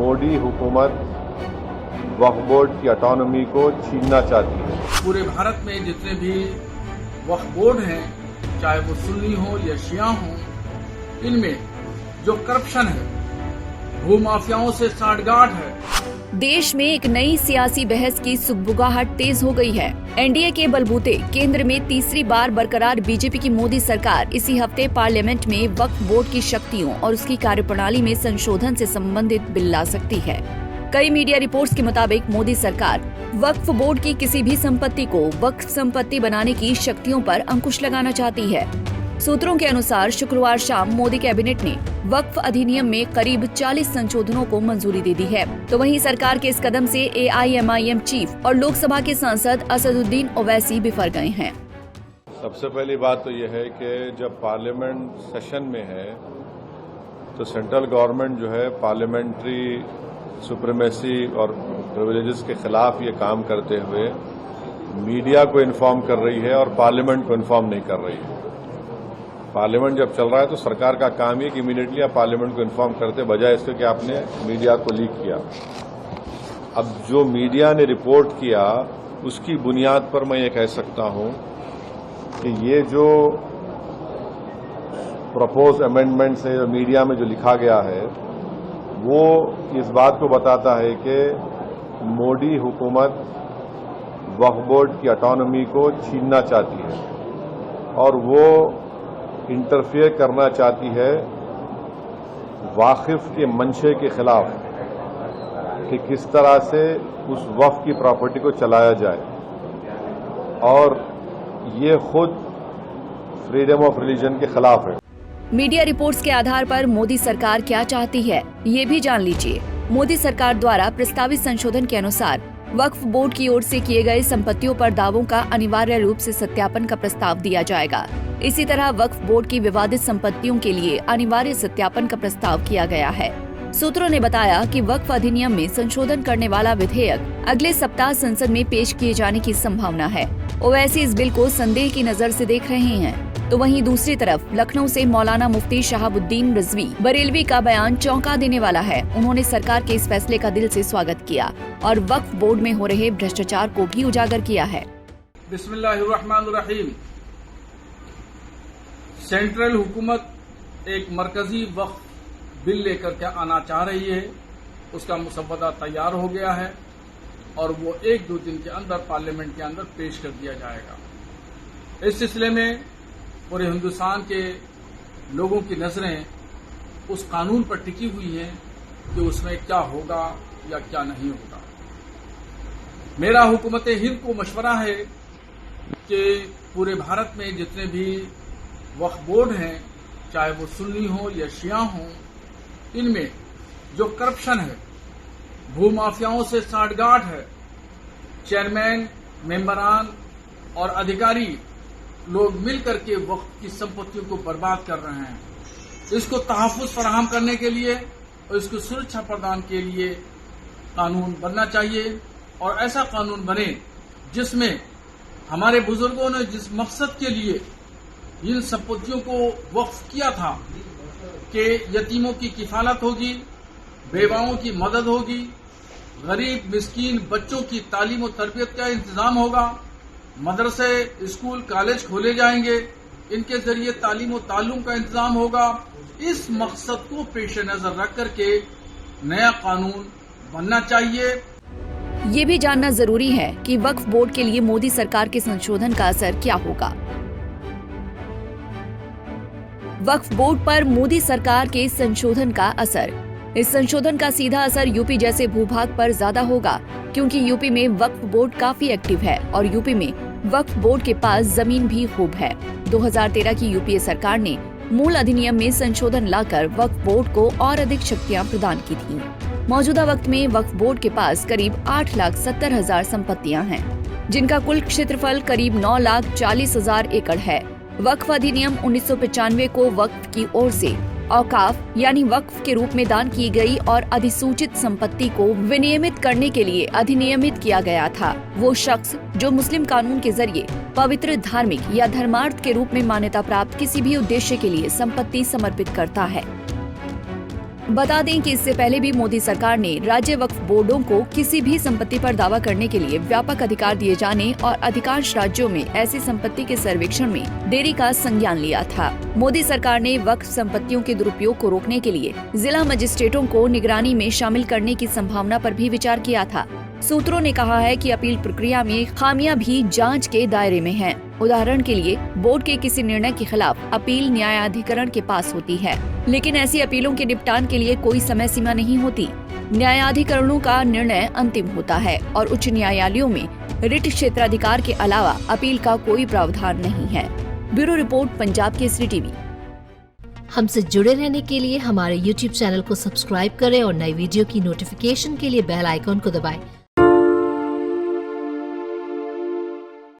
मोदी हुकूमत वक्फ बोर्ड की ऑटोनॉमी को छीनना चाहती है। पूरे भारत में जितने भी वक्फ बोर्ड हैं, चाहे वो सुन्नी हो या शिया हो, इनमें जो करप्शन है, भूमाफियाओं से सांठगांठ है। देश में एक नई सियासी बहस की सुगबुगाहट तेज हो गई है। एनडीए के बलबूते केंद्र में तीसरी बार बरकरार बीजेपी की मोदी सरकार इसी हफ्ते पार्लियामेंट में वक्फ बोर्ड की शक्तियों और उसकी कार्यप्रणाली में संशोधन से संबंधित बिल ला सकती है। कई मीडिया रिपोर्ट्स के मुताबिक मोदी सरकार वक्फ बोर्ड की किसी भी संपत्ति को वक्फ संपत्ति बनाने की शक्तियों पर अंकुश लगाना चाहती है। सूत्रों के अनुसार शुक्रवार शाम मोदी कैबिनेट ने वक्फ अधिनियम में करीब 40 संशोधनों को मंजूरी दे दी है। तो वहीं सरकार के इस कदम से AIMIM चीफ और लोकसभा के सांसद असदुद्दीन ओवैसी बिफर गए हैं। सबसे पहली बात तो यह है कि जब पार्लियामेंट सेशन में है तो सेंट्रल गवर्नमेंट जो है पार्लियामेंट्री सुप्रीमेसी और प्रिविलेजेस के खिलाफ ये काम करते हुए मीडिया को इन्फॉर्म कर रही है और पार्लियामेंट को इन्फॉर्म नहीं कर रही है। पार्लियामेंट जब चल रहा है तो सरकार का काम है कि इमीडिएटली आप पार्लियामेंट को इन्फॉर्म करते, बजाय इसके कि आपने मीडिया को लीक किया। अब जो मीडिया ने रिपोर्ट किया उसकी बुनियाद पर मैं ये कह सकता हूं कि ये जो प्रपोज अमेंडमेंट है, जो मीडिया में जो लिखा गया है, वो इस बात को बताता है कि मोदी हुकूमत वक्फ बोर्ड की ऑटोनॉमी को छीनना चाहती है और वो इंटरफेयर करना चाहती है वाकिफ के मंशे के खिलाफ कि किस तरह से उस वक्फ की प्रॉपर्टी को चलाया जाए, और ये खुद फ्रीडम ऑफ रिलीजन के खिलाफ है। मीडिया रिपोर्ट्स के आधार पर मोदी सरकार क्या चाहती है, ये भी जान लीजिए। मोदी सरकार द्वारा प्रस्तावित संशोधन के अनुसार वक्फ बोर्ड की ओर से किए गए संपत्तियों पर दावों का अनिवार्य रूप से सत्यापन का प्रस्ताव दिया जाएगा। इसी तरह वक्फ बोर्ड की विवादित संपत्तियों के लिए अनिवार्य सत्यापन का प्रस्ताव किया गया है। सूत्रों ने बताया कि वक्फ अधिनियम में संशोधन करने वाला विधेयक अगले सप्ताह संसद में पेश किए जाने की संभावना है। ओवैसी इस बिल को संदेह की नजर से देख रहे हैं। तो वहीं दूसरी तरफ लखनऊ से मौलाना मुफ्ती शहाबुद्दीन रिजवी बरेलवी का बयान चौंका देने वाला है। उन्होंने सरकार के इस फैसले का दिल से स्वागत किया और वक्फ बोर्ड में हो रहे भ्रष्टाचार को भी उजागर किया है। बिस्मिल्लाहिर्रहमानिर्रहीम। सेंट्रल हुकूमत एक मरकजी वक्फ बिल लेकर के आना चाह रही है। उसका मुसव्वदा तैयार हो गया है और वो 1-2 दिन के अंदर पार्लियामेंट के अंदर पेश कर दिया जाएगा। इस सिलसिले में पूरे हिंदुस्तान के लोगों की नजरें उस कानून पर टिकी हुई हैं कि उसमें क्या होगा या क्या नहीं होगा। मेरा हुकूमत हिंद को मशवरा है कि पूरे भारत में जितने भी वक्फ बोर्ड हैं, चाहे वो सुन्नी हो या शिया हो, इनमें जो करप्शन है, भूमाफियाओं से सांठगांठ है, चेयरमैन, मेंबरान और अधिकारी लोग मिलकर के वक्फ की संपत्तियों को बर्बाद कर रहे हैं। इसको तहफ़्फ़ुज़ फराहम करने के लिए और इसको सुरक्षा प्रदान के लिए कानून बनना चाहिए, और ऐसा कानून बने जिसमें हमारे बुजुर्गों ने जिस मकसद के लिए इन संपत्तियों को वक्फ किया था कि यतीमों की किफालत होगी, बेवाओं की मदद होगी, गरीब मिस्कीन बच्चों की तालीम और तरबियत का इंतजाम होगा, मदरसे, स्कूल, कॉलेज खोले जाएंगे, इनके जरिए तालीम और ताल्लुम का इंतजाम होगा। इस मकसद को पेश नजर रख करके नया कानून बनना चाहिए। ये भी जानना जरूरी है कि वक्फ बोर्ड के लिए मोदी सरकार के संशोधन का असर क्या होगा। वक्फ बोर्ड पर मोदी सरकार के संशोधन का असर। इस संशोधन का सीधा असर यूपी जैसे भूभाग पर ज्यादा होगा, क्योंकि यूपी में वक्फ बोर्ड काफी एक्टिव है और यूपी में वक्फ बोर्ड के पास जमीन भी खूब है। 2013 की यूपीए सरकार ने मूल अधिनियम में संशोधन लाकर वक्फ बोर्ड को और अधिक शक्तियां प्रदान की थी। मौजूदा वक्त में वक्फ बोर्ड के पास करीब 8,70,000 संपत्तियां हैं, जिनका कुल क्षेत्रफल करीब 9,40,000 एकड़ है। वक्फ अधिनियम 1995 को वक्फ की ओर से औकाफ यानी वक्फ के रूप में दान की गई और अधिसूचित संपत्ति को विनियमित करने के लिए अधिनियमित किया गया था। वो शख्स जो मुस्लिम कानून के जरिए पवित्र, धार्मिक या धर्मार्थ के रूप में मान्यता प्राप्त किसी भी उद्देश्य के लिए संपत्ति समर्पित करता है। बता दें कि इससे पहले भी मोदी सरकार ने राज्य वक्फ बोर्डों को किसी भी संपत्ति पर दावा करने के लिए व्यापक अधिकार दिए जाने और अधिकांश राज्यों में ऐसी संपत्ति के सर्वेक्षण में देरी का संज्ञान लिया था। मोदी सरकार ने वक्फ संपत्तियों के दुरुपयोग को रोकने के लिए जिला मजिस्ट्रेटों को निगरानी में शामिल करने की संभावना पर भी विचार किया था। सूत्रों ने कहा है कि अपील प्रक्रिया में खामियां भी जांच के दायरे में हैं। उदाहरण के लिए बोर्ड के किसी निर्णय के खिलाफ अपील न्यायाधिकरण के पास होती है, लेकिन ऐसी अपीलों के निपटान के लिए कोई समय सीमा नहीं होती। न्यायाधिकरणों का निर्णय अंतिम होता है और उच्च न्यायालयों में रिट क्षेत्राधिकार के अलावा अपील का कोई प्रावधान नहीं है। Bureau report, Punjab Kesari TV. हमसे जुड़े रहने के लिए हमारे YouTube चैनल को सब्सक्राइब करें और नई वीडियो की नोटिफिकेशन के लिए बेल आइकॉन को दबाएं।